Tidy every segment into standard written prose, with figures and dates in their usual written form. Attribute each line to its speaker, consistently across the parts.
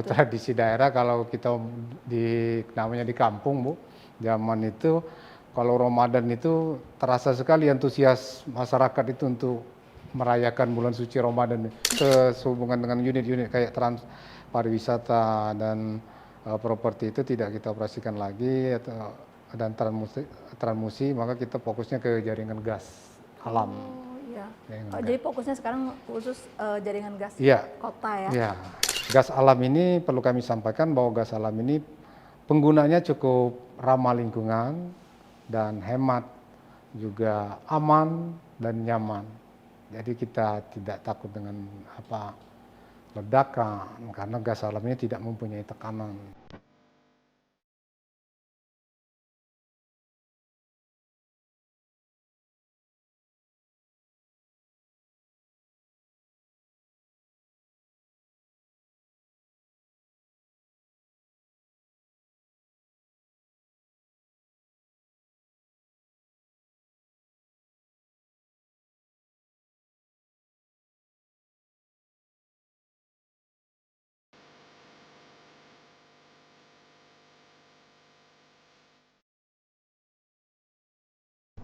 Speaker 1: Kalau tradisi daerah, kalau kita namanya di kampung, Bu, zaman itu kalau Ramadan itu terasa sekali antusias masyarakat itu untuk merayakan bulan suci Ramadan. Sehubungan dengan unit-unit kayak pariwisata dan properti itu tidak kita operasikan lagi dan transmusi, maka kita fokusnya ke jaringan gas alam.
Speaker 2: Oh iya.
Speaker 1: Jaringan
Speaker 2: Jadi fokusnya sekarang khusus jaringan gas
Speaker 1: Iya.
Speaker 2: kota ya?
Speaker 1: Iya. Gas alam ini perlu kami sampaikan bahwa gas alam ini penggunanya cukup ramah lingkungan dan hemat, juga aman dan nyaman. Jadi kita tidak takut dengan ledakan karena gas alam ini tidak mempunyai tekanan.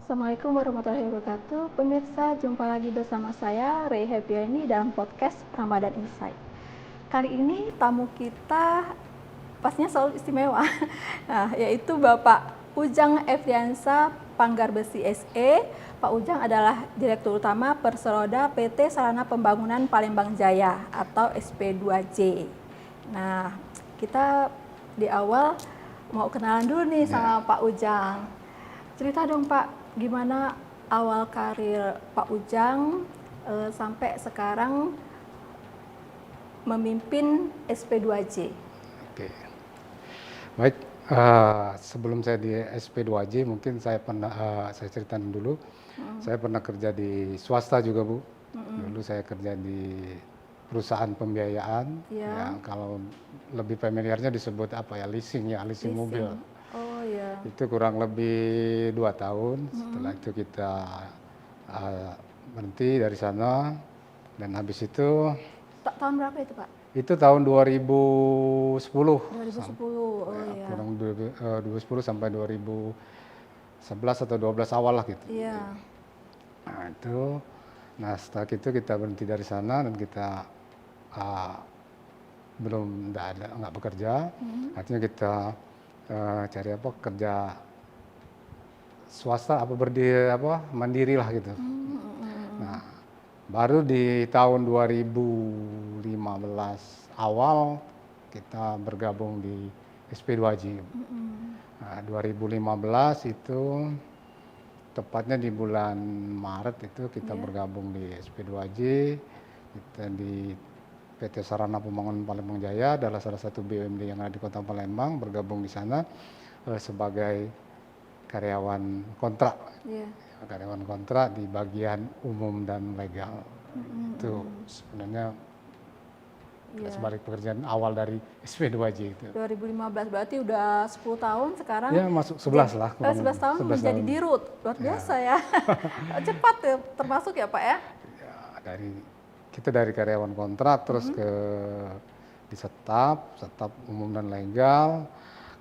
Speaker 2: Assalamualaikum warahmatullahi wabarakatuh. Pemirsa, jumpa lagi bersama saya Rey Happyani dalam podcast Ramadan Insight. Kali ini tamu kita pastinya selalu istimewa, yaitu Bapak Ujang Efriansa Panggar Besi SE. Pak Ujang adalah Direktur Utama Perseroda PT Sarana Pembangunan Palembang Jaya atau SP2J. Nah, kita di awal mau kenalan dulu nih sama Pak Ujang. Cerita dong Pak, gimana awal karir Pak Ujang sampai sekarang memimpin SP2J?
Speaker 1: Oke. Baik, sebelum saya di SP2J mungkin saya ceritain dulu. Saya pernah kerja di swasta juga, Bu. Dulu saya kerja di perusahaan pembiayaan, ya kalau lebih familiarnya disebut leasing mobil.
Speaker 2: Oh ya.
Speaker 1: Itu kurang lebih 2 tahun. Setelah itu kita berhenti dari sana, dan habis itu
Speaker 2: Tahun berapa itu Pak?
Speaker 1: itu tahun 2010.
Speaker 2: 2010, oh iya.
Speaker 1: Kurang 2010 sampai 2011 atau 12 awal lah gitu.
Speaker 2: Iya.
Speaker 1: Nah setelah itu kita berhenti dari sana dan kita nggak bekerja. Artinya kita cari kerja swasta mandiri lah gitu. Nah, baru di tahun 2015 awal kita bergabung di SP2J. Nah, 2015 itu tepatnya di bulan Maret itu kita bergabung di SP2J. Kita di PT Sarana Pembangunan Palembang Jaya adalah salah satu BUMD yang ada di Kota Palembang, bergabung di sana sebagai karyawan kontrak. Karyawan kontrak di bagian umum dan legal. Itu sebenarnya sebalik pekerjaan awal dari SP2J itu.
Speaker 2: 2015 berarti udah 10 tahun sekarang.
Speaker 1: Ya, masuk 11 lah.
Speaker 2: 11 tahun menjadi dirut. Luar biasa ya. Cepat ya, termasuk ya Pak ya?
Speaker 1: Kita dari karyawan kontrak terus di setap umum dan legal.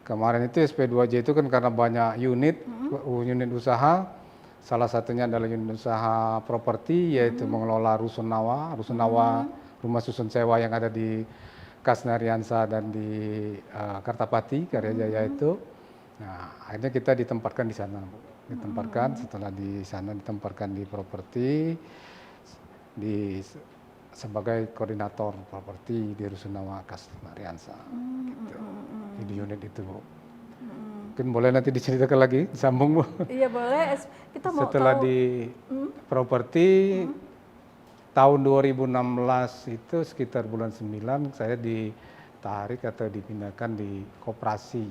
Speaker 1: Kemarin itu SP2J itu kan karena banyak unit usaha. Salah satunya adalah unit usaha properti, yaitu mengelola rusunawa rumah susun sewa yang ada di Kasnariansa dan di Kartapati, Karyajaya itu. Nah, akhirnya kita ditempatkan di sana, Bu. Setelah di sana ditempatkan di properti sebagai koordinator properti di Rusunawa Kasnariansa. Gitu. Di unit itu, Bu. Mungkin boleh nanti diceritakan lagi, sambung, Bu.
Speaker 2: Iya boleh. Kita mau
Speaker 1: setelah
Speaker 2: tahu.
Speaker 1: di properti tahun 2016 itu sekitar bulan 9 saya ditarik atau dipindahkan di koperasi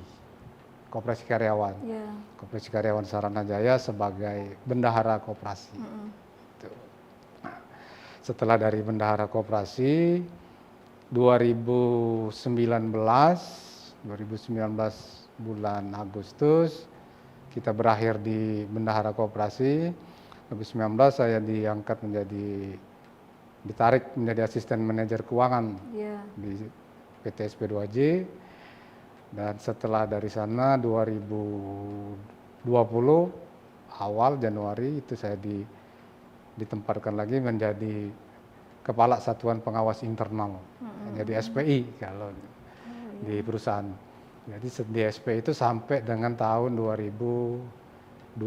Speaker 1: karyawan. Koperasi karyawan Sarana Jaya sebagai bendahara koperasi. Nah, setelah dari bendahara koperasi 2019 bulan Agustus kita berakhir di bendahara koperasi. 2019 saya ditarik menjadi asisten manajer keuangan di PT SP2J. Dan setelah dari sana 2020 awal Januari itu saya ditempatkan lagi menjadi Kepala Satuan Pengawas Internal, jadi SPI kalau di perusahaan. Jadi di SPI itu sampai dengan tahun 2022.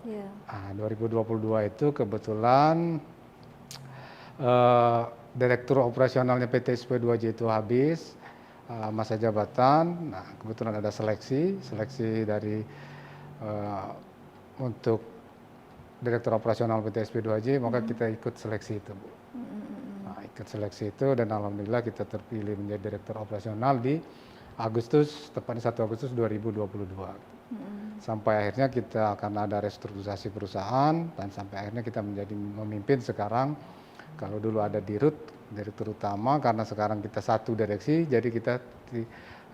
Speaker 2: Iya.
Speaker 1: 2022 itu kebetulan Direktur Operasionalnya PT SP2J itu habis masa jabatan. Nah, kebetulan ada seleksi dari untuk Direktur Operasional PT SP2J, maka kita ikut seleksi itu, Bu. Nah, ikut seleksi itu dan alhamdulillah kita terpilih menjadi Direktur Operasional di Agustus, tepatnya 1 Agustus 2022. Sampai akhirnya kita karena ada restrukturisasi perusahaan dan sampai akhirnya kita menjadi memimpin sekarang. Kalau dulu ada Direktur Utama, karena sekarang kita satu direksi, jadi kita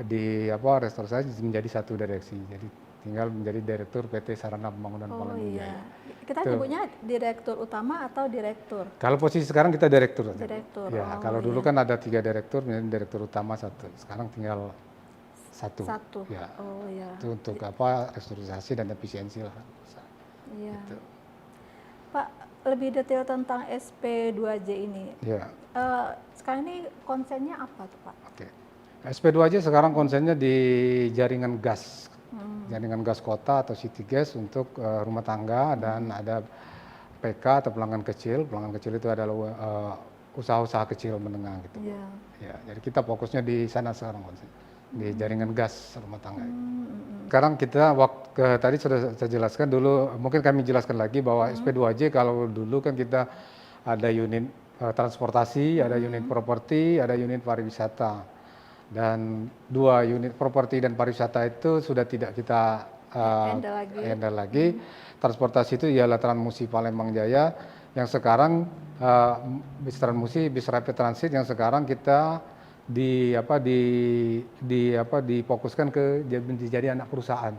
Speaker 1: restrukturisasi menjadi satu direksi. Jadi tinggal menjadi Direktur PT Sarana Pembangunan Palembang Jaya.
Speaker 2: Kita nyebutnya Direktur Utama atau Direktur?
Speaker 1: Kalau posisi sekarang kita Direktur.
Speaker 2: Direktur.
Speaker 1: Ya, kalau dulu kan ada 3 direktur, menjadi Direktur Utama 1. Sekarang tinggal satu. Ya.
Speaker 2: Oh iya.
Speaker 1: Itu untuk restrukturisasi dan efisiensi lah.
Speaker 2: Iya.
Speaker 1: Gitu.
Speaker 2: Pak, lebih detail tentang SP2J ini.
Speaker 1: Ya.
Speaker 2: Sekarang ini konsennya apa tuh, Pak?
Speaker 1: Oke. SP2J sekarang konsennya di jaringan gas. Jaringan gas kota atau city gas untuk rumah tangga, dan ada PK atau pelanggan kecil. Pelanggan kecil itu adalah usaha-usaha kecil menengah gitu.
Speaker 2: Iya.
Speaker 1: Ya, jadi kita fokusnya di sana sekarang, di jaringan gas rumah tangga. Sekarang kita tadi sudah saya jelaskan dulu, mungkin kami jelaskan lagi bahwa SP2J kalau dulu kan kita ada unit transportasi, ada unit properti, ada unit pariwisata. Dan 2 unit properti dan pariwisata itu sudah tidak kita handle lagi. Transportasi itu ialah Transmusi Palembang Jaya, yang sekarang bis Transmusi, bis Rapid Transit, yang sekarang kita difokuskan ke jadi anak perusahaan.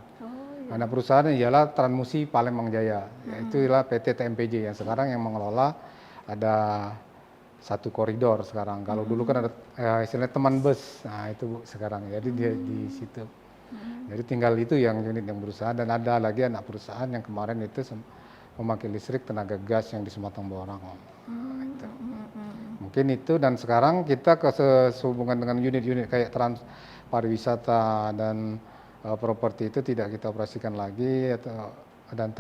Speaker 1: Anak perusahaan ialah Transmusi Palembang Jaya, yaitu ialah PT TMPJ yang sekarang yang mengelola, ada 1 koridor sekarang. Kalau dulu kan ada istilahnya teman bus, nah itu Bu sekarang. Jadi dia di situ. Jadi tinggal itu yang unit yang berusaha, dan ada lagi anak perusahaan yang kemarin itu memakai listrik tenaga gas yang di Sematang Borang. Itu. Mungkin itu, dan sekarang kita sehubungan dengan unit-unit kayak pariwisata dan properti itu tidak kita operasikan lagi, dan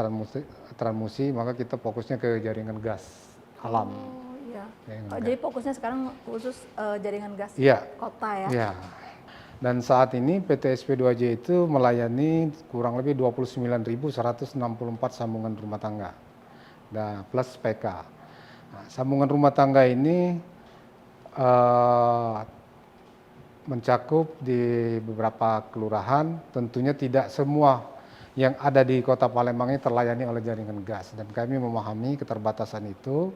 Speaker 1: Transmusi, maka kita fokusnya ke jaringan gas alam.
Speaker 2: Jadi fokusnya sekarang khusus jaringan gas kota ya? Iya.
Speaker 1: Dan saat ini PT SP2J itu melayani kurang lebih 29.164 sambungan rumah tangga, nah, plus PK. Nah, sambungan rumah tangga ini mencakup di beberapa kelurahan. Tentunya tidak semua yang ada di Kota Palembang ini terlayani oleh jaringan gas, dan kami memahami keterbatasan itu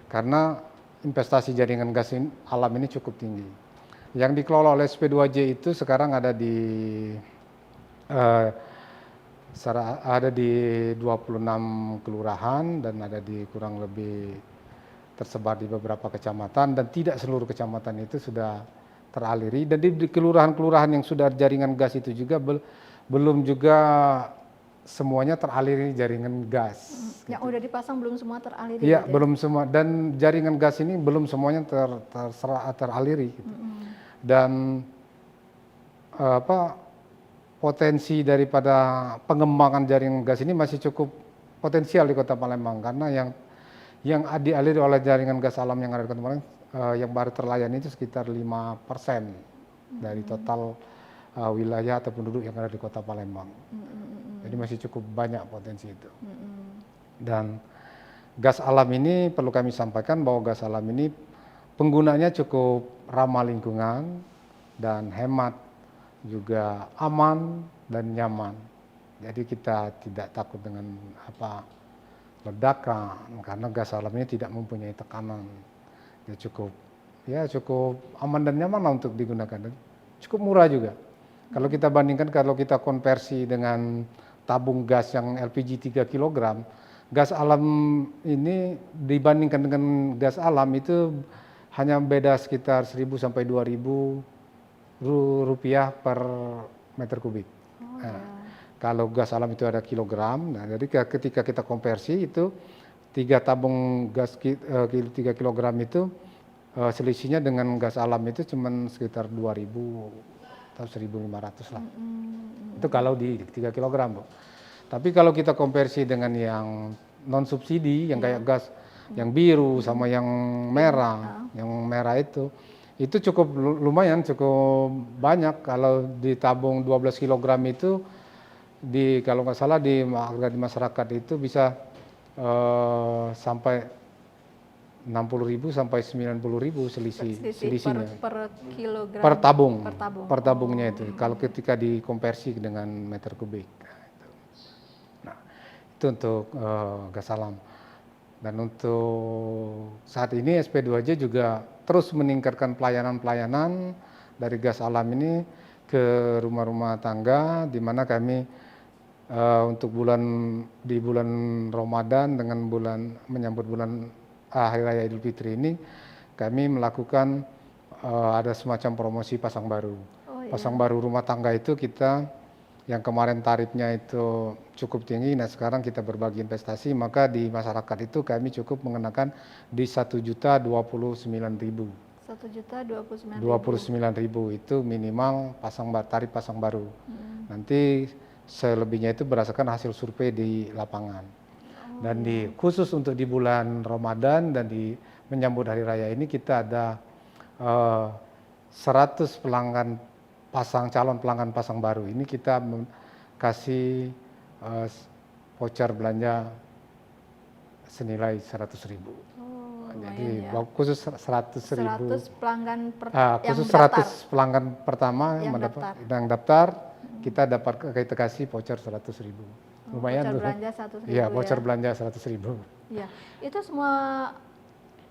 Speaker 1: karena investasi jaringan gas alam ini cukup tinggi. Yang dikelola oleh SP2J itu sekarang ada di 26 kelurahan, dan ada di kurang lebih tersebar di beberapa kecamatan, dan tidak seluruh kecamatan itu sudah teraliri, dan di kelurahan-kelurahan yang sudah jaringan gas itu juga belum juga semuanya teraliri jaringan gas.
Speaker 2: Yang udah dipasang belum semua teraliri?
Speaker 1: Iya, belum semua, dan jaringan gas ini belum semuanya teraliri. Gitu. Dan potensi daripada pengembangan jaringan gas ini masih cukup potensial di Kota Palembang, karena yang dialiri oleh jaringan gas alam yang ada di Kota Palembang yang baru terlayani itu sekitar 5% dari total wilayah atau penduduk yang ada di Kota Palembang. Jadi masih cukup banyak potensi itu. Dan gas alam ini perlu kami sampaikan bahwa gas alam ini penggunanya cukup ramah lingkungan dan hemat, juga aman dan nyaman. Jadi kita tidak takut dengan ledakan, karena gas alam ini tidak mempunyai tekanan. Dia cukup aman dan nyaman lah untuk digunakan, dan cukup murah juga. Kalau kita bandingkan, kalau kita konversi dengan tabung gas yang LPG 3 kg, gas alam ini dibandingkan dengan gas alam itu hanya beda sekitar 1.000 sampai 2.000 rupiah per meter kubik. Nah, kalau gas alam itu ada kilogram, nah jadi ketika kita konversi itu 3 tabung gas 3 kilogram itu selisihnya dengan gas alam itu cuma sekitar 2.000 atau 1.500 lah. Itu kalau di 3 kilogram, Bu. Tapi kalau kita konversi dengan yang non subsidi, yang kayak gas yang biru sama yang merah, itu cukup lumayan, cukup banyak. Kalau di tabung 12 kilogram itu kalau nggak salah di masyarakat itu bisa sampai 60.000 sampai 90.000 selisihnya
Speaker 2: per kilogram
Speaker 1: per tabungnya itu kalau ketika dikonversi dengan meter kubik. Nah, itu untuk gas alam. Dan untuk saat ini SP2J juga terus meningkatkan pelayanan dari gas alam ini ke rumah-rumah tangga, di mana kami untuk di bulan Ramadan dengan menyambut bulan Hari Raya Idul Fitri ini, kami melakukan ada semacam promosi pasang baru. Pasang baru rumah tangga itu kita yang kemarin tarifnya itu cukup tinggi, nah sekarang kita berbagi investasi, maka di masyarakat itu kami cukup mengenakan di 1.029.000.
Speaker 2: 1.029.000
Speaker 1: itu minimal tarif pasang baru. Nanti selebihnya itu berdasarkan hasil survei di lapangan. Dan khusus untuk di bulan Ramadan dan menyambut Hari Raya ini kita ada 100 calon pelanggan pasang baru. Ini kita kasih voucher belanja senilai 100.000. Jadi
Speaker 2: ya.
Speaker 1: khusus 100.000.
Speaker 2: 100 pelanggan
Speaker 1: khusus
Speaker 2: yang
Speaker 1: 100 pelanggan pertama yang daftar, kita kasih voucher 100.000. Lumayan tuh.
Speaker 2: Belanja 100.000.
Speaker 1: Iya, voucher belanja 100.000.
Speaker 2: Iya, itu semua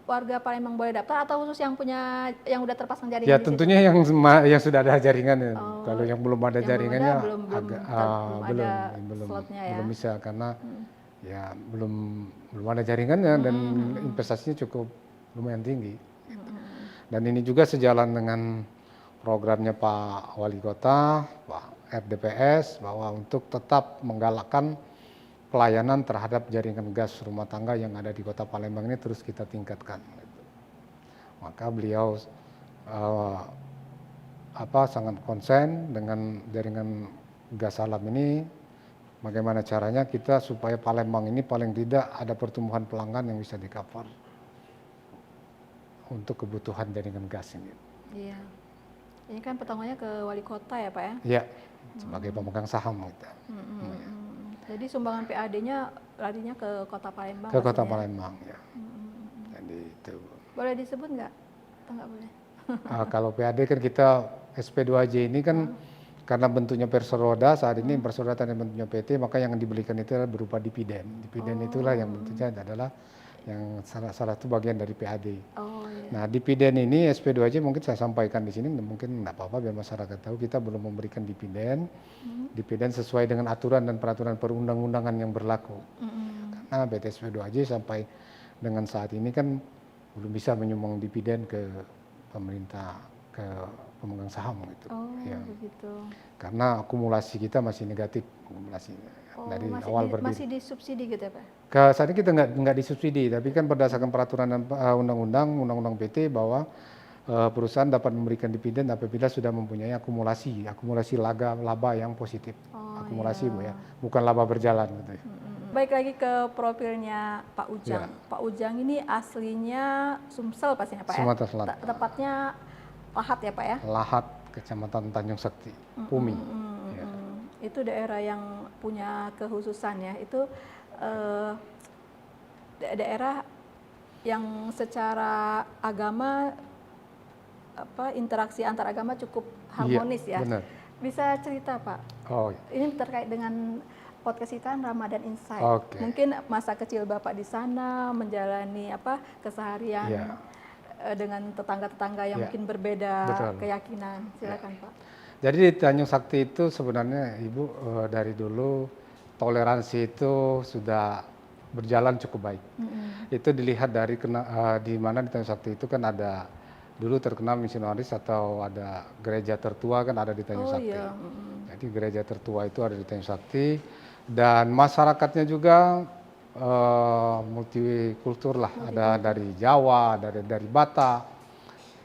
Speaker 2: warga Palembang boleh daftar atau khusus yang udah terpasang jaringan?
Speaker 1: Ya tentunya yang sudah ada jaringan. Kalau yang belum ada jaringannya belum bisa karena ya belum ada jaringannya dan investasinya cukup lumayan tinggi. Dan ini juga sejalan dengan programnya Pak Wali Kota, Pak RDPS, bahwa untuk tetap menggalakkan pelayanan terhadap jaringan gas rumah tangga yang ada di Kota Palembang ini terus kita tingkatkan. Maka beliau sangat konsen dengan jaringan gas alam ini. Bagaimana caranya kita supaya Palembang ini paling tidak ada pertumbuhan pelanggan yang bisa di-cover untuk kebutuhan jaringan gas ini.
Speaker 2: Iya. Ini kan pertanyaannya ke Wali Kota ya Pak ya?
Speaker 1: Iya, sebagai pemegang saham kita.
Speaker 2: Jadi sumbangan PAD-nya larinya ke Kota Palembang?
Speaker 1: Ke Kota Palembang, ya. Jadi itu.
Speaker 2: Boleh disebut nggak? Atau nggak boleh?
Speaker 1: Kalau PAD kan kita SP2J ini kan karena bentuknya perseroda, saat ini perseroda dan bentuknya PT, maka yang dibelikan itu adalah berupa dividen. Dividen itulah yang bentuknya adalah yang salah satu bagian dari PAD. Nah, dividen ini SP2J mungkin saya sampaikan di sini, mungkin nggak apa-apa biar masyarakat tahu kita belum memberikan dividen. Dividen sesuai dengan aturan dan peraturan perundang-undangan yang berlaku. Karena PT SP2J sampai dengan saat ini kan belum bisa menyumbang dividen ke pemerintah, ke pemegang saham gitu.
Speaker 2: Begitu.
Speaker 1: Karena akumulasi kita masih negatif akumulasinya. Dari awal berdiri.
Speaker 2: Masih disubsidi gitu ya Pak?
Speaker 1: Saat ini kita nggak disubsidi, tapi kan berdasarkan peraturan dan undang-undang PT bahwa perusahaan dapat memberikan dividen apabila sudah mempunyai akumulasi laba yang positif. Akumulasi Bu ya, bukan laba berjalan gitu ya.
Speaker 2: Baik lagi ke profilnya Pak Ujang. Ya. Pak Ujang ini aslinya Sumsel pastinya Pak
Speaker 1: Sumatera Selatan.
Speaker 2: Tepatnya Lahat ya Pak ya?
Speaker 1: Lahat, Kecamatan Tanjung Sakti, Pumi. Ya.
Speaker 2: Itu daerah yang punya kekhususan ya, itu daerah yang secara agama interaksi antar agama cukup harmonis ya.
Speaker 1: Benar.
Speaker 2: Bisa cerita Pak? Ini terkait dengan podcast kita Ramadan Insight. Mungkin masa kecil Bapak di sana menjalani keseharian dengan tetangga-tetangga yang mungkin berbeda keyakinan. Silakan Pak.
Speaker 1: Jadi di Tanjung Sakti itu sebenarnya Ibu dari dulu toleransi itu sudah berjalan cukup baik. Itu dilihat dari di mana di Tanjung Sakti itu kan ada dulu terkenal misionaris atau ada gereja tertua kan ada di Tanjung
Speaker 2: Oh
Speaker 1: Sakti.
Speaker 2: iya.
Speaker 1: Jadi gereja tertua itu ada di Tanjung Sakti dan masyarakatnya juga multikultur lah. Ada dari Jawa, dari Batak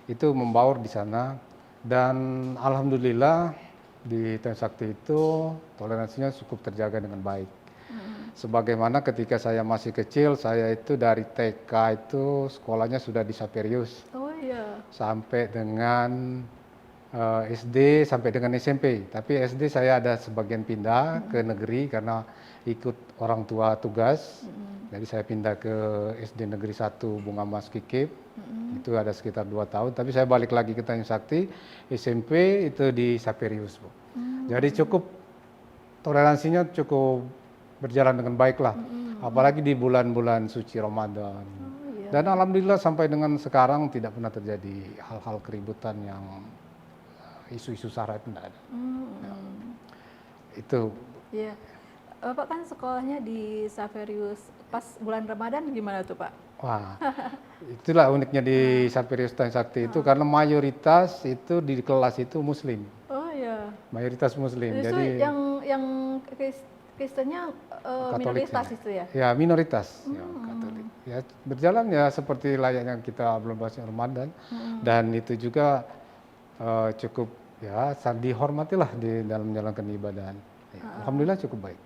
Speaker 1: itu membaur di sana dan alhamdulillah di Tanjung Sakti itu toleransinya cukup terjaga dengan baik. Sebagaimana ketika saya masih kecil, saya itu dari TK itu sekolahnya sudah di Saperius
Speaker 2: Oh iya.
Speaker 1: sampai dengan SD sampai dengan SMP. Tapi SD saya ada sebagian pindah ke negeri karena ikut orang tua tugas. Jadi saya pindah ke SD Negeri 1 Bunga Mas Kikip. Itu ada sekitar 2 tahun. Tapi saya balik lagi ke Tanjung Sakti. SMP itu di Saperius, Bu. Jadi cukup toleransinya cukup berjalan dengan baik lah. Apalagi di bulan-bulan suci Ramadan.
Speaker 2: Oh iya.
Speaker 1: Dan alhamdulillah sampai dengan sekarang tidak pernah terjadi hal-hal keributan yang isu-isu sara itu tidak ada. Itu.
Speaker 2: Iya. Bapak kan sekolahnya di Saverius pas bulan Ramadan gimana tuh Pak?
Speaker 1: Wah, itulah uniknya di Saperius Tanjung Sakti itu karena mayoritas itu di kelas itu Muslim,
Speaker 2: Oh iya.
Speaker 1: mayoritas Muslim.
Speaker 2: Justru
Speaker 1: Jadi
Speaker 2: yang Kristennya
Speaker 1: Katolik
Speaker 2: minoritas
Speaker 1: sih.
Speaker 2: itu ya?
Speaker 1: Ya minoritas, ya, Katolik. Ya berjalan ya seperti layaknya kita belum bahas Ramadan dan itu juga cukup ya dihormatilah di dalam menjalankan ibadah. Ya, alhamdulillah cukup baik.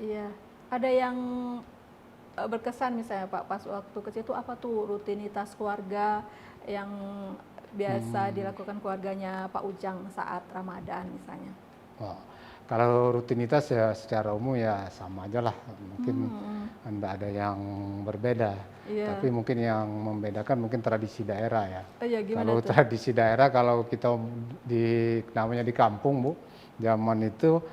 Speaker 2: Iya. Ada yang berkesan misalnya Pak pas waktu kecil itu apa tuh rutinitas keluarga yang biasa dilakukan keluarganya Pak Ujang saat Ramadan misalnya?
Speaker 1: Oh, kalau rutinitas ya secara umum ya sama aja lah, mungkin tidak ada yang berbeda.
Speaker 2: Iya.
Speaker 1: Tapi mungkin yang membedakan mungkin tradisi daerah ya.
Speaker 2: Oh iya gimana
Speaker 1: Kalau
Speaker 2: tuh?
Speaker 1: tradisi daerah kalau kita namanya di kampung Bu, zaman itu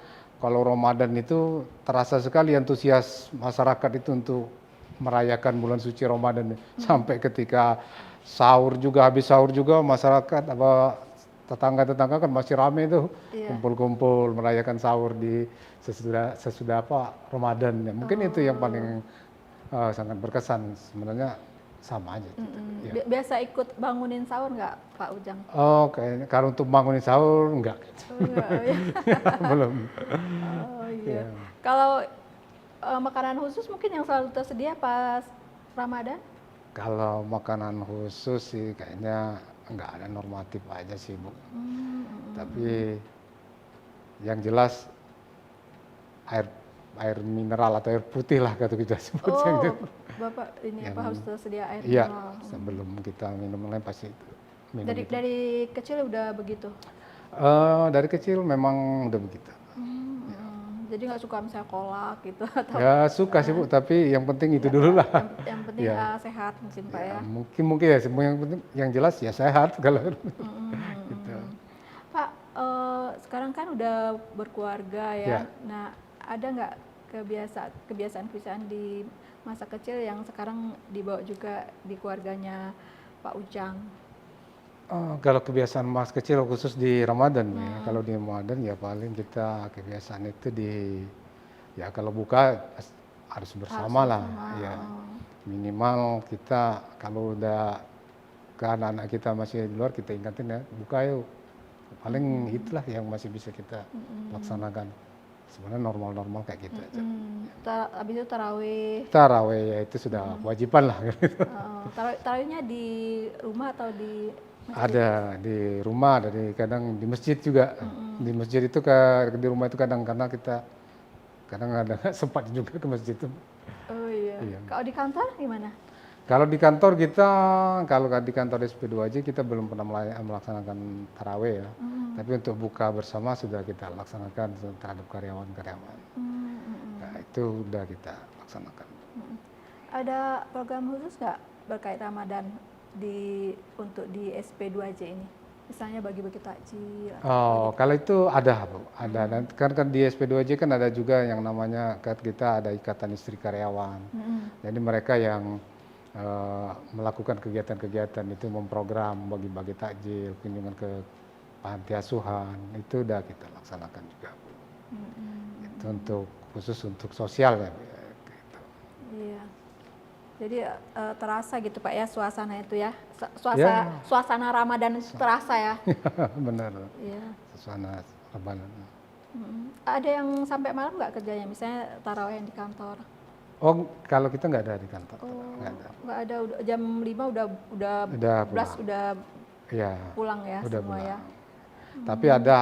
Speaker 1: kalau Ramadan itu terasa sekali antusias masyarakat itu untuk merayakan bulan suci Ramadan sampai ketika sahur juga habis sahur juga masyarakat apa tetangga-tetangga kan masih rame tuh
Speaker 2: Iya.
Speaker 1: kumpul-kumpul merayakan sahur di sesudah apa Ramadan ya. Mungkin itu yang paling sangat berkesan sebenarnya sama aja. Ya.
Speaker 2: Biasa ikut bangunin sahur nggak Pak Ujang?
Speaker 1: Oh, kayaknya kalau untuk bangunin sahur enggak.
Speaker 2: Oh, enggak, iya.
Speaker 1: Belum.
Speaker 2: Oh iya.
Speaker 1: Ya.
Speaker 2: Kalau makanan khusus mungkin yang selalu tersedia pas Ramadan?
Speaker 1: Kalau makanan khusus sih kayaknya enggak ada, normatif aja sih Bu. Tapi yang jelas air mineral atau air putih lah kata kita sebut.
Speaker 2: Oh, Bapak ini apa harus tersedia air
Speaker 1: Iya,
Speaker 2: mineral?
Speaker 1: sebelum kita minum lain pasti itu. Minum itu.
Speaker 2: Dari kecil udah begitu?
Speaker 1: Dari kecil memang udah begitu.
Speaker 2: Jadi nggak suka misalnya kolak gitu atau
Speaker 1: Ya suka sih Bu, tapi yang penting itu dulu lah.
Speaker 2: yang penting
Speaker 1: Ya.
Speaker 2: sehat mungkin Pak ya.
Speaker 1: Mungkin ya, semua yang penting yang jelas ya sehat kalau gitu.
Speaker 2: Pak, sekarang kan udah berkeluarga ya.
Speaker 1: Ya.
Speaker 2: Nah, ada nggak kebiasaan-kebiasaan di masa kecil yang sekarang dibawa juga di keluarganya Pak Ujang?
Speaker 1: Kalau kebiasaan mas kecil khusus di Ramadan ya. Kalau di Ramadan ya paling kita kebiasaan itu ya kalau buka harus bersama lah. Ya minimal kita kalau udah ke anak-anak kita masih di luar kita ingatin ya buka yuk. Paling itulah yang masih bisa kita laksanakan. Sebenarnya normal-normal kayak gitu aja.
Speaker 2: Habis itu tarawih.
Speaker 1: Tarawih ya itu sudah wajiban lah.
Speaker 2: Tarawihnya di rumah atau di masjid?
Speaker 1: Ada di rumah, kadang di masjid juga. Di masjid itu di rumah itu kadang karena kita kadang ada sempat juga ke masjid itu.
Speaker 2: Oh iya.
Speaker 1: Iya.
Speaker 2: Kalau di kantor gimana?
Speaker 1: Kalau di kantor kalau di kantor SP2J kita belum pernah melaksanakan tarawih ya. Tapi untuk buka bersama sudah kita laksanakan terhadap karyawan-karyawan. Nah, itu udah kita laksanakan.
Speaker 2: Ada program khusus nggak berkait Ramadan untuk di SP2J ini? Misalnya bagi-bagi takjil.
Speaker 1: Oh, kalau itu ada, Bu. Ada. Dan kan di SP2J kan ada juga yang namanya kita ada ikatan istri karyawan. Jadi mereka yang melakukan kegiatan-kegiatan itu memprogram bagi-bagi takjil, kunjungan ke panti asuhan, itu udah kita laksanakan juga, Bu. Itu khusus untuk sosial ya. Gitu.
Speaker 2: Iya. Jadi terasa gitu Pak ya suasana itu ya.
Speaker 1: Ya.
Speaker 2: Suasana Ramadan itu terasa ya.
Speaker 1: Benar.
Speaker 2: Iya.
Speaker 1: Suasana Ramadan.
Speaker 2: Ada yang sampai malam nggak kerjanya? Misalnya tarawih yang di kantor.
Speaker 1: Oh, kalau kita nggak ada di kantor.
Speaker 2: Oh,
Speaker 1: Nggak ada.
Speaker 2: nggak ada. Jam 5 udah
Speaker 1: Udah
Speaker 2: 11
Speaker 1: pulang.
Speaker 2: udah
Speaker 1: Ya,
Speaker 2: pulang ya
Speaker 1: udah
Speaker 2: semua
Speaker 1: pulang.
Speaker 2: ya.
Speaker 1: Tapi ada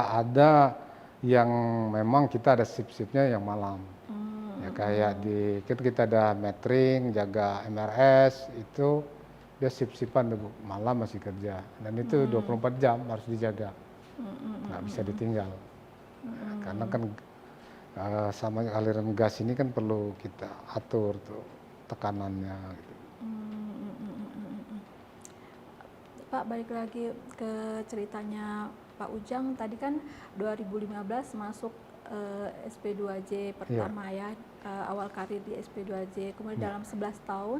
Speaker 1: yang memang kita ada shift-shiftnya yang malam. Ya kayak kan kita ada metering, jaga MRS, itu dia shift-shiftan tuh, malam masih kerja. Dan itu 24 jam harus dijaga. Nggak bisa ditinggal. Karena kan sama aliran gas ini kan perlu kita atur tuh tekanannya gitu.
Speaker 2: Pak, balik lagi ke ceritanya Pak Ujang, tadi kan 2015 masuk SP2J pertama ya, awal karir di SP2J, kemudian dalam 11 tahun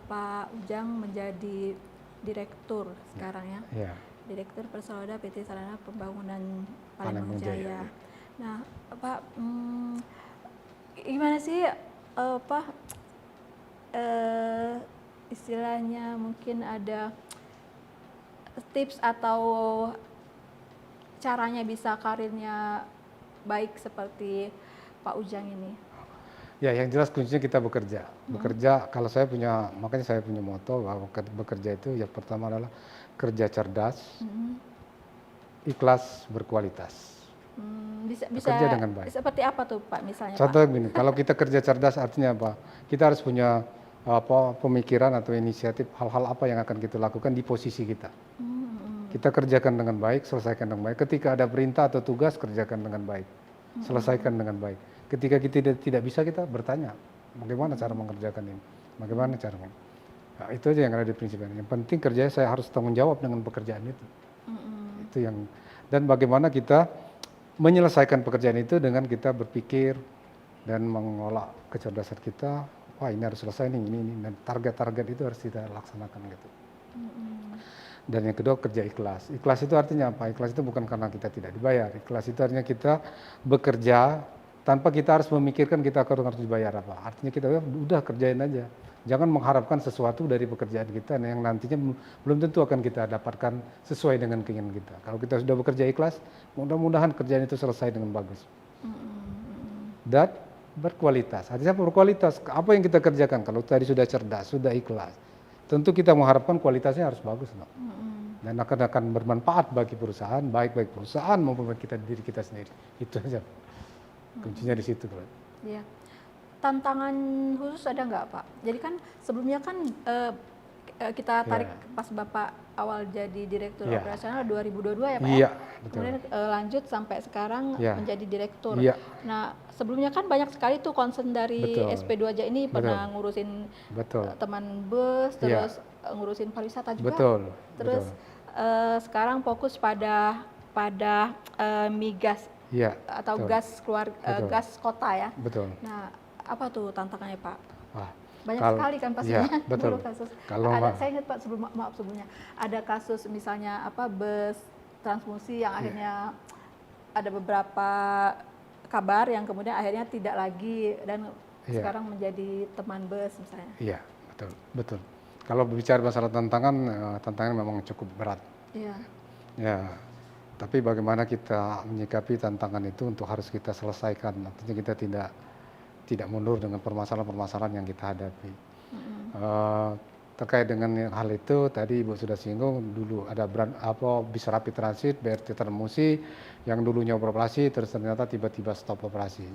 Speaker 2: Pak Ujang menjadi direktur sekarang ya, Direktur Persaudaraan PT Sarana Pembangunan Palembang Jaya. Nah Pak, gimana sih Pak, istilahnya mungkin ada tips atau caranya bisa karirnya baik seperti Pak Ujang ini?
Speaker 1: Ya, yang jelas kuncinya kita bekerja. Bekerja, kalau saya punya, makanya saya punya moto bahwa bekerja itu yang pertama adalah kerja cerdas, ikhlas, berkualitas. Bekerja dengan baik.
Speaker 2: Seperti apa tuh Pak misalnya?
Speaker 1: Contoh gini, kalau kita kerja cerdas artinya apa? Kita harus punya pemikiran atau inisiatif hal-hal apa yang akan kita lakukan di posisi kita. Kita kerjakan dengan baik, selesaikan dengan baik. Ketika ada perintah atau tugas, kerjakan dengan baik, selesaikan dengan baik. Ketika kita tidak bisa, kita bertanya, bagaimana cara mengerjakan ini? Bagaimana cara nah, itu aja yang ada di prinsipnya. Yang penting kerjanya saya harus tanggung jawab dengan pekerjaan itu. Itu yang, dan bagaimana kita menyelesaikan pekerjaan itu dengan kita berpikir dan mengolah kecerdasan kita. Wah, ini harus selesai nih, ini dan target-target itu harus kita laksanakan gitu. Dan yang kedua kerja ikhlas. Ikhlas itu artinya apa? Ikhlas itu bukan karena kita tidak dibayar. Ikhlas itu artinya kita bekerja tanpa kita harus memikirkan kita harus dibayar apa. Artinya kita udah kerjain aja. Jangan mengharapkan sesuatu dari pekerjaan kita yang nantinya belum tentu akan kita dapatkan sesuai dengan keinginan kita. Kalau kita sudah bekerja ikhlas, mudah-mudahan kerjaan itu selesai dengan bagus. Dan berkualitas. Artinya berkualitas. Apa yang kita kerjakan? Kalau tadi sudah cerdas, sudah ikhlas, tentu kita mengharapkan kualitasnya harus bagus, no? Dan akan bermanfaat bagi perusahaan, baik perusahaan maupun diri kita sendiri. Itu aja. Kuncinya di situ, Bro.
Speaker 2: Iya. Tantangan khusus ada nggak, Pak? Jadi kan sebelumnya kan kita tarik pas Bapak awal jadi direktur operasional 2022 ya Pak?
Speaker 1: Iya, betul.
Speaker 2: Kemudian lanjut sampai sekarang menjadi direktur.
Speaker 1: Iya.
Speaker 2: Nah sebelumnya kan banyak sekali tuh concern dari SP2J ini, pernah ngurusin teman bus, terus ngurusin pariwisata juga. Terus sekarang fokus pada migas atau gas gas kota ya. Nah apa tuh tantangannya Pak? Banyak sekali kan pastinya dulu kasus. Saya ingat Pak sebelumnya ada kasus misalnya bus transmusi yang akhirnya ada beberapa kabar yang kemudian akhirnya tidak lagi dan sekarang menjadi teman bus misalnya. Iya,
Speaker 1: betul. Kalau bicara masalah tantangan memang cukup berat. Ya, tapi bagaimana kita menyikapi tantangan itu untuk harus kita selesaikan. Artinya kita tidak mundur dengan permasalahan-permasalahan yang kita hadapi. Terkait dengan hal itu, tadi Ibu sudah singgung dulu ada bis rapid transit, BRT Transmusi yang dulunya beroperasi, terus ternyata tiba-tiba stop operasi.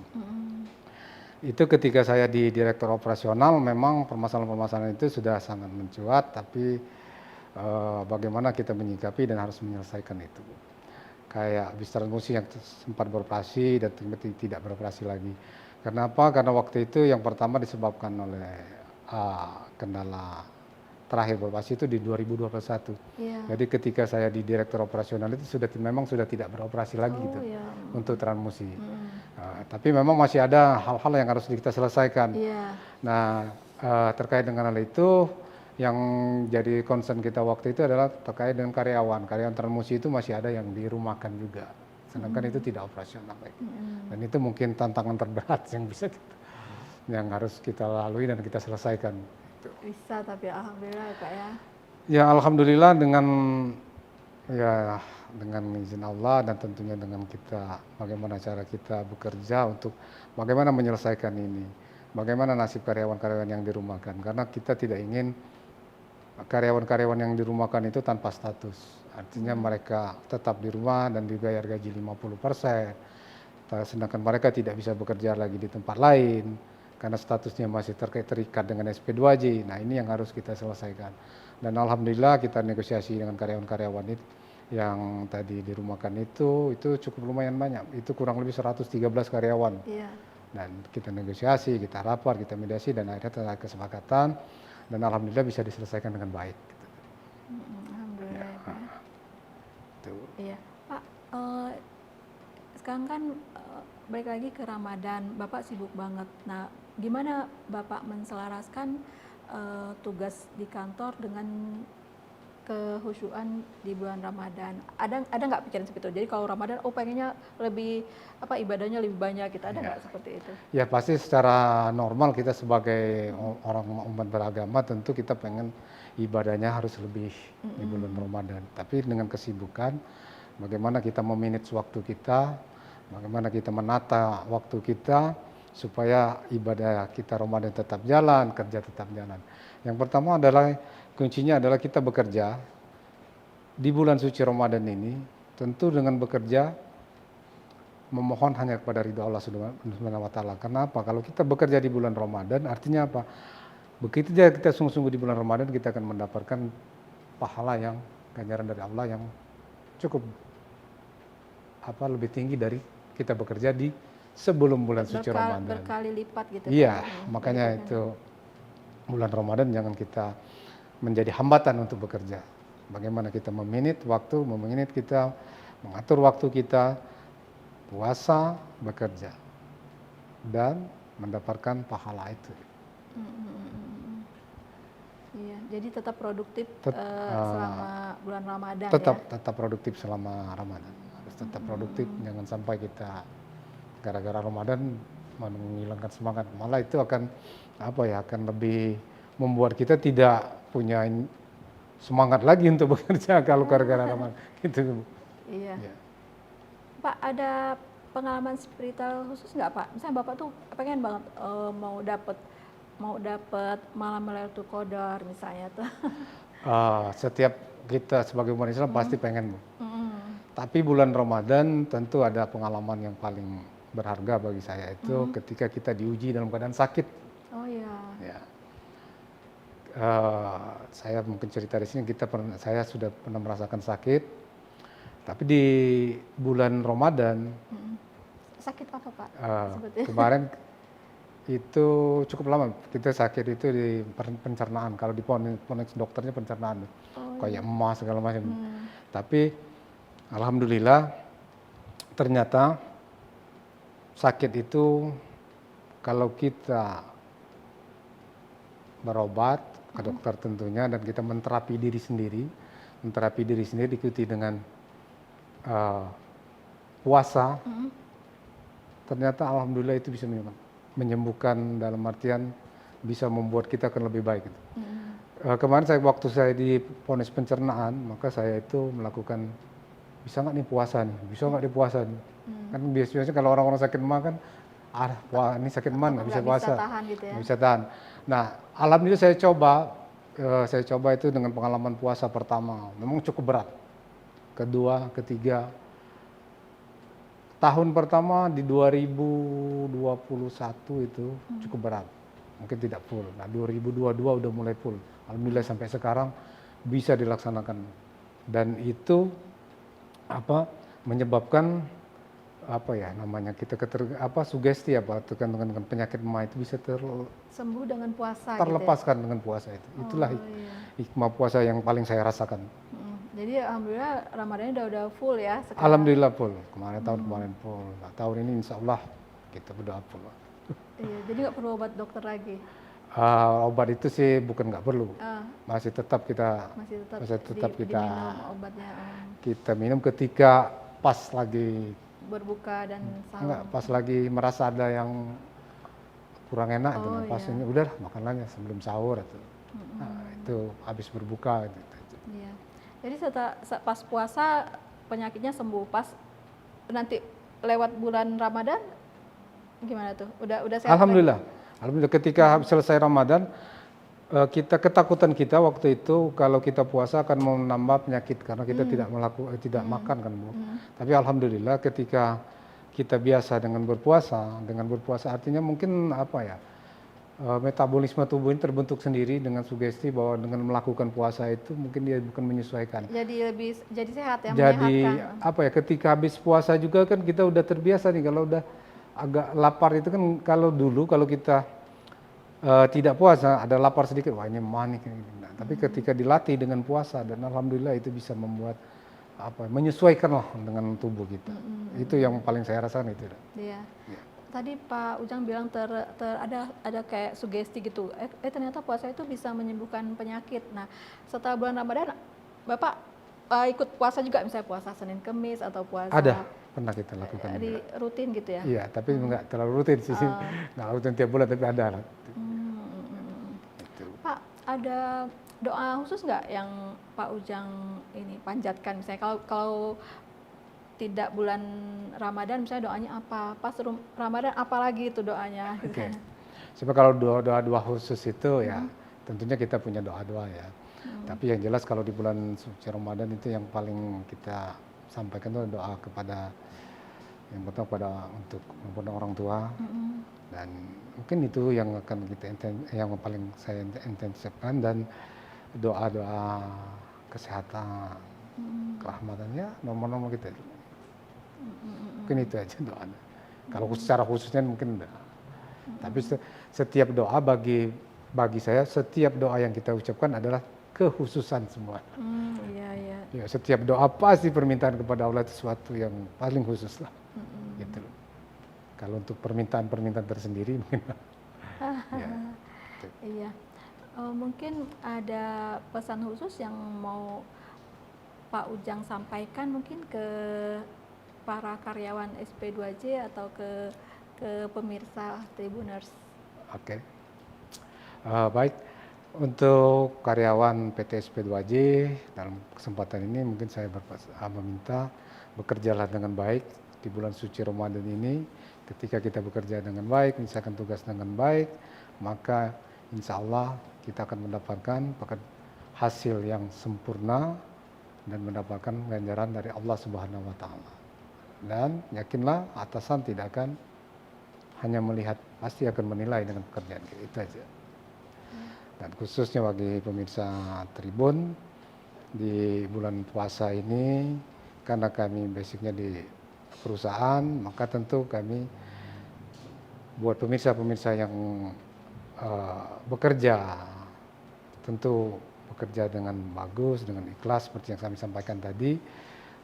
Speaker 1: Itu ketika saya di direktur operasional, memang permasalahan-permasalahan itu sudah sangat mencuat, tapi bagaimana kita menyikapi dan harus menyelesaikan itu. Kayak bis Transmusi yang sempat beroperasi dan tiba-tiba tidak beroperasi lagi. Kenapa? Karena waktu itu yang pertama disebabkan oleh kendala terakhir beroperasi itu di 2021. Jadi ketika saya di direktur operasional itu memang sudah tidak beroperasi lagi untuk Transmusi. Tapi memang masih ada hal-hal yang harus kita selesaikan. Nah, terkait dengan hal itu yang jadi concern kita waktu itu adalah terkait dengan karyawan Transmusi itu masih ada yang dirumahkan juga. Sedangkan itu tidak operasional lagi. Dan itu mungkin tantangan terberat yang harus kita lalui dan kita selesaikan.
Speaker 2: Bisa, tapi alhamdulillah ya Pak ya.
Speaker 1: Ya alhamdulillah dengan izin Allah dan tentunya dengan kita bagaimana cara kita bekerja untuk bagaimana menyelesaikan ini. Bagaimana nasib karyawan-karyawan yang dirumahkan, karena kita tidak ingin karyawan-karyawan yang dirumahkan itu tanpa status. Artinya mereka tetap di rumah dan dibayar gaji 50%. Sedangkan mereka tidak bisa bekerja lagi di tempat lain karena statusnya masih terikat dengan SP2J. Nah, ini yang harus kita selesaikan. Dan alhamdulillah kita negosiasi dengan karyawan-karyawan itu yang tadi dirumahkan itu cukup lumayan banyak. Itu kurang lebih 113 karyawan.
Speaker 2: Iya.
Speaker 1: Dan kita negosiasi, kita rapor, kita mediasi, dan akhirnya terjadi kesepakatan dan alhamdulillah bisa diselesaikan dengan baik.
Speaker 2: Alhamdulillah ya Pak.
Speaker 1: Tuh.
Speaker 2: Iya Pak, sekarang kan balik lagi ke Ramadan, Bapak sibuk banget. Nah, gimana Bapak menselaraskan tugas di kantor dengan kehusyuan di bulan Ramadan? Ada nggak pikiran seperti itu? Jadi kalau Ramadan, pengennya lebih ibadahnya lebih banyak gitu. Ada nggak seperti itu?
Speaker 1: Ya pasti secara normal kita sebagai orang umat beragama tentu kita pengen ibadahnya harus lebih di bulan Ramadan. Tapi dengan kesibukan, bagaimana kita memanage waktu kita, bagaimana kita menata waktu kita supaya ibadah kita Ramadan tetap jalan, kerja tetap jalan. Yang pertama adalah kuncinya adalah kita bekerja di bulan suci Ramadan ini tentu dengan bekerja memohon hanya kepada ridho Allah Subhanahu wa taala. Kenapa? Kalau kita bekerja di bulan Ramadan artinya apa? Begitu kita sungguh-sungguh di bulan Ramadan kita akan mendapatkan pahala yang ganjaran dari Allah yang cukup lebih tinggi dari kita bekerja di sebelum bulan suci Ramadan.
Speaker 2: Berkali lipat gitu.
Speaker 1: Iya, makanya itu bulan Ramadan jangan kita menjadi hambatan untuk bekerja. Bagaimana kita memanage waktu, kita mengatur waktu kita, puasa, bekerja, dan mendapatkan pahala itu.
Speaker 2: Iya, jadi tetap produktif selama bulan Ramadan
Speaker 1: Tetap produktif selama Ramadan. Harus tetap produktif, jangan sampai kita gara-gara Ramadan menghilangkan semangat. Malah itu akan akan lebih membuat kita tidak punya semangat lagi untuk bekerja kalau gara-gara Ramadan. Gitu.
Speaker 2: Iya. Pak, ada pengalaman spiritual khusus nggak Pak? Misalnya Bapak tuh pengen banget mau dapat malam Lailatul Qadar misalnya tuh.
Speaker 1: Setiap kita sebagai umat Islam pasti pengen. Tapi bulan Ramadan tentu ada pengalaman yang paling berharga bagi saya itu ketika kita diuji dalam keadaan sakit.
Speaker 2: Oh iya.
Speaker 1: Ya. Saya mungkin cerita di sini saya sudah pernah merasakan sakit, tapi di bulan Ramadan
Speaker 2: sakit apa Pak?
Speaker 1: Kemarin itu cukup lama kita sakit itu di pencernaan. Kalau di ponis dokternya pencernaan, kayak emas segala macam. Tapi alhamdulillah ternyata sakit itu kalau kita berobat ke dokter tentunya dan kita menterapi diri sendiri diikuti dengan puasa, ternyata alhamdulillah itu bisa menyembuhkan dalam artian bisa membuat kita akan lebih baik. Kemarin waktu saya di ponis pencernaan, maka saya itu melakukan bisa nggak nih puasa nih, kan biasanya kalau orang-orang sakit emah kan ini sakit emah nggak bisa puasa, nggak bisa tahan. Nah alhamdulillah saya coba itu dengan pengalaman puasa pertama, memang cukup berat. Kedua, ketiga, tahun pertama di 2021 itu cukup berat, mungkin tidak full. Nah 2022 udah mulai full, alhamdulillah sampai sekarang bisa dilaksanakan. Dan itu menyebabkan kita sugesti dengan penyakit emah itu bisa
Speaker 2: sembuh dengan puasa,
Speaker 1: terlepaskan dengan puasa itu. Itulah hikmah puasa yang paling saya rasakan.
Speaker 2: Jadi alhamdulillah Ramadannya udah full ya sekarang.
Speaker 1: Alhamdulillah full. Tahun kemarin full. Nah, tahun ini insya Allah kita berdoa full.
Speaker 2: Iya, jadi nggak perlu obat dokter lagi.
Speaker 1: Obat itu sih bukan nggak perlu. Masih tetap kita
Speaker 2: diminum obatnya.
Speaker 1: Kita minum ketika pas lagi
Speaker 2: berbuka dan sahur.
Speaker 1: Pas lagi merasa ada yang kurang enak itu
Speaker 2: Oh,
Speaker 1: napasnya, udahlah makan aja sebelum sahur itu. Nah, itu habis berbuka gitu.
Speaker 2: Iya. Jadi pas puasa penyakitnya sembuh, pas nanti lewat bulan Ramadan gimana tuh? Udah sehat?
Speaker 1: Alhamdulillah. Alhamdulillah ketika selesai Ramadan, ketakutan kita waktu itu kalau kita puasa akan menambah penyakit karena kita tidak makan kan Bu. Tapi alhamdulillah ketika kita biasa dengan berpuasa artinya mungkin metabolisme tubuh ini terbentuk sendiri dengan sugesti bahwa dengan melakukan puasa itu mungkin dia bukan menyesuaikan.
Speaker 2: Jadi sehat ya,
Speaker 1: Jadi
Speaker 2: menyehatkan.
Speaker 1: ketika habis puasa juga kan kita udah terbiasa nih kalau udah agak lapar itu kan kalau kita tidak puasa ada lapar sedikit, wah ini manik. Nah, tapi ketika dilatih dengan puasa dan alhamdulillah itu bisa membuat menyesuaikan lah dengan tubuh kita. Itu yang paling saya rasakan itu.
Speaker 2: Iya. Tadi Pak Ujang bilang ada kayak sugesti gitu. Ternyata puasa itu bisa menyembuhkan penyakit. Nah, setelah bulan Ramadan, Bapak ikut puasa juga, misalnya puasa Senin Kemis atau puasa?
Speaker 1: Ada, pernah kita lakukan.
Speaker 2: Rutin gitu ya?
Speaker 1: Iya, tapi nggak terlalu rutin sih. Nggak rutin tiap bulan, tapi ada lah. Gitu.
Speaker 2: Pak, ada doa khusus nggak yang Pak Ujang ini panjatkan? Misalnya kalau tidak bulan Ramadan, misalnya doanya apa? Pas Ramadan apalagi itu doanya?
Speaker 1: Oke. Sebab kalau doa khusus itu ya tentunya kita punya doa-doa ya. Tapi yang jelas kalau di bulan suci Ramadan itu yang paling kita sampaikan itu doa kepada yang pertama kepada orang tua. Dan mungkin itu yang akan yang paling saya intensifkan, dan doa-doa kesehatan, kerahmatannya nomor-nomor kita. Mungkin itu aja doanya. Kalau secara khususnya mungkin enggak. Tapi setiap doa bagi saya, setiap doa yang kita ucapkan adalah kekhususan semua.
Speaker 2: Iya.
Speaker 1: Ya, setiap doa pasti permintaan kepada Allah itu sesuatu yang paling khusus lah. Gitu. Kalau untuk permintaan tersendiri mungkin. Ya, gitu.
Speaker 2: Iya. Mungkin ada pesan khusus yang mau Pak Ujang sampaikan mungkin ke para karyawan SP2J atau ke pemirsa Tribuners.
Speaker 1: Oke. Baik, untuk karyawan PT SP2J dalam kesempatan ini mungkin saya meminta bekerjalah dengan baik di bulan suci Ramadan ini. Ketika kita bekerja dengan baik, menyelesaikan tugas dengan baik, maka insya Allah kita akan mendapatkan hasil yang sempurna dan mendapatkan ganjaran dari Allah Subhanahu wa Ta'ala. Dan yakinlah atasan tidak akan hanya melihat, pasti akan menilai dengan pekerjaan kita, itu aja. Dan khususnya bagi pemirsa Tribun di bulan puasa ini, karena kami basicnya di perusahaan, maka tentu kami buat pemirsa-pemirsa yang bekerja, tentu bekerja dengan bagus, dengan ikhlas seperti yang kami sampaikan tadi,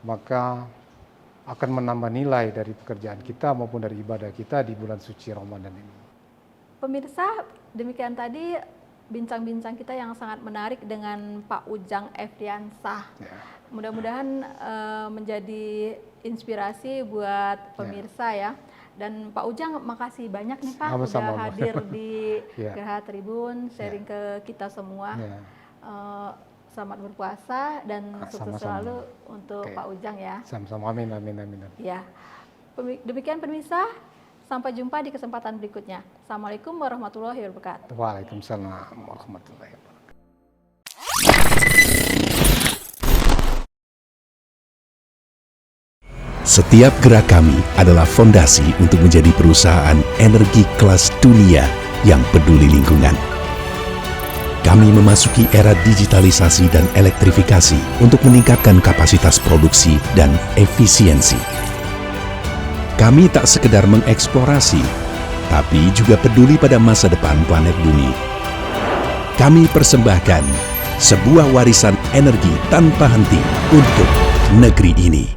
Speaker 1: maka akan menambah nilai dari pekerjaan kita maupun dari ibadah kita di bulan suci Ramadan ini.
Speaker 2: Pemirsa, demikian tadi bincang-bincang kita yang sangat menarik dengan Pak Ujang Efriansah. Ya. Mudah-mudahan menjadi inspirasi buat pemirsa ya. Dan Pak Ujang, makasih banyak nih Pak sudah hadir di Geraha Tribun, sharing ke kita semua. Selamat berpuasa dan sukses selalu untuk Pak Ujang ya.
Speaker 1: Sama-sama, amin.
Speaker 2: Ya, demikian pemirsa, sampai jumpa di kesempatan berikutnya. Assalamualaikum warahmatullahi wabarakatuh.
Speaker 1: Waalaikumsalam warahmatullahi wabarakatuh.
Speaker 3: Setiap gerak kami adalah fondasi untuk menjadi perusahaan energi kelas dunia yang peduli lingkungan. Kami memasuki era digitalisasi dan elektrifikasi untuk meningkatkan kapasitas produksi dan efisiensi. Kami tak sekedar mengeksplorasi, tapi juga peduli pada masa depan planet bumi. Kami persembahkan sebuah warisan energi tanpa henti untuk negeri ini.